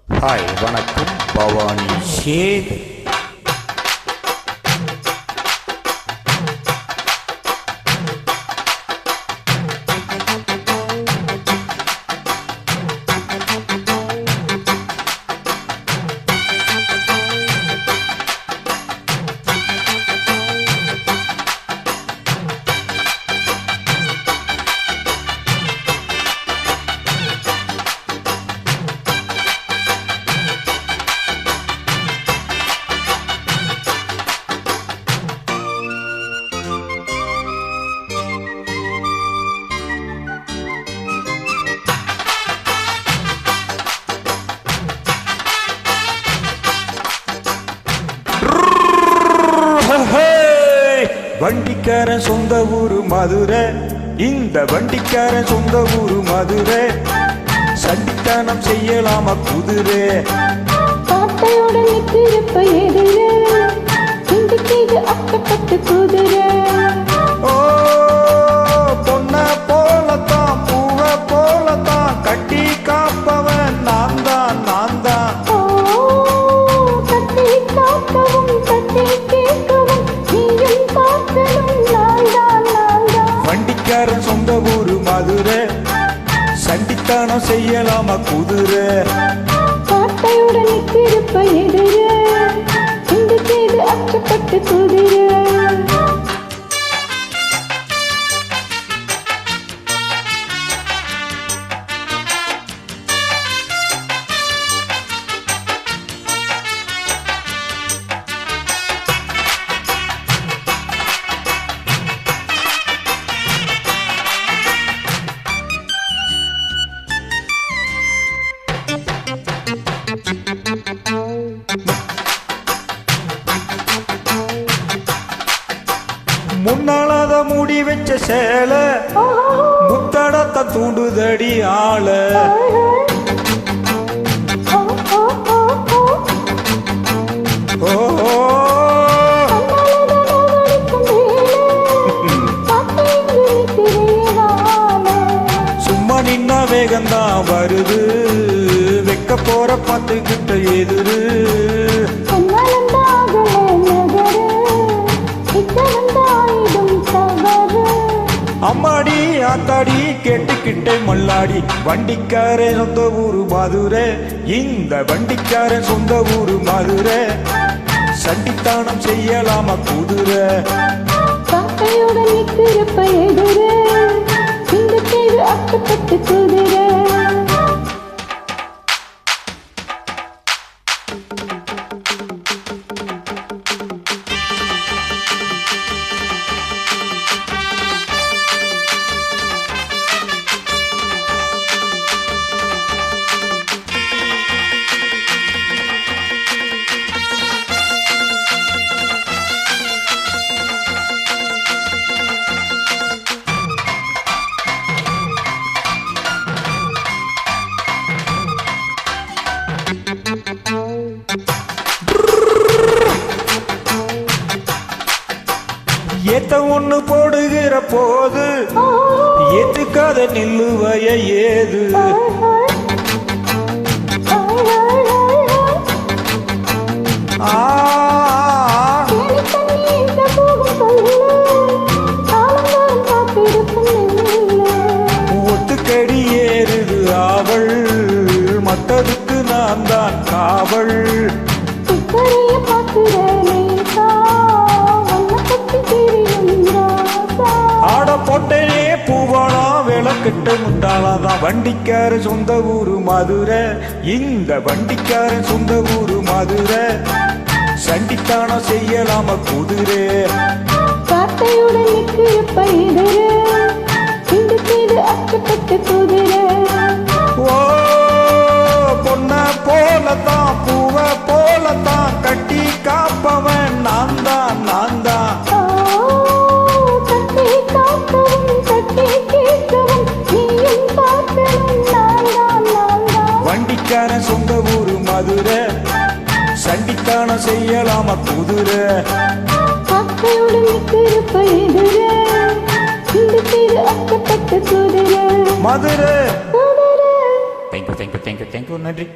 Hi வணக்கம் பவானி ஷேக். வண்டிக்காரன் சொந்த ஊரு மதுரை, இந்த வண்டிக்காரன் சொந்த ஊரு மதுரை. சண்டித்தனம் செய்யலாம குதிரை, பாட்டையோட நிற்கிறப்ப எதிரே சிந்திக்கிது அக்கப்பட்டு குதிரை. ஓ பொண்ண போலத்தான் பூவ போலத்தான் கட்டி காப்பவன் நான் தான் நான் தான். ஓ தட்டி காக்கவும் தட்டி கேட்கவும் நீயும் பார்க்கணும் நான் தான் நான் தான். வண்டிக்காரன் சொந்த ஊரு மதுரை, சண்டித்தனம் செய்யலாம குதிரை. பாட்டையோட நிற்கிறப்ப எதிரே சிந்திக்கிது அக்கப்பட்டு குதிரை. முன்னாளாத மூடி வச்ச சேல முத்தடத்த தூண்டுதடி ஆள. ஓ சும்மா நின்னா வேகந்தான் வருது, வெக்க போற பார்த்துக்கிட்ட எதிரு. அம்மாடி ஆத்தாடி கேட்டுக்கிட்டே மல்லாடி. வண்டிக்காரன் சொந்த ஊரு மதுரை, இந்த வண்டிக்காரன் சொந்த ஊரு மதுரை. சண்டித்தானம் செய்யலாம குதிரை, காக்கையோட நிற்கிறப்ப எதிரே சிந்திக்கிது அக்கப்பட்டு குதிரை. ஏத்த ஒண்ணு போடுகிற போது ஏத்துக்காத நில்லுவைய ஏது. ஒத்துக்கடி ஏறுது அவள், மத்ததுக்கு நான் தான் காவல். ஆட போட்டேனே பூவானா விளக்கிட்ட முட்டாளாதான். வண்டிக்காரன் சொந்த ஊரு மதுரை, இந்த வண்டிக்காரன் சொந்த ஊரு மதுரை. சண்டித்தானம் செய்யலாம குதிரை, காட்டையுடன் நிற்கிறப்ப எதிரே சிந்திக்கிது அக்கப்பட்டு குதிரை. ஓ பொண்ண போலத்தான் பூவ போலத்தான் கட்டி காப்பவன் நான் தான் நான் தான். வண்டிக்காரன் சொந்த ஊரு மதுரை, சண்டித்தானம் செய்யலாம குதிரை. காக்கையுடன் நிற்கிறப்ப எதிரே சிந்திக்கிது அக்கப்பட்டு குதிரை. மதுரை. குதிரை. தேங்க்யூ நன்றி.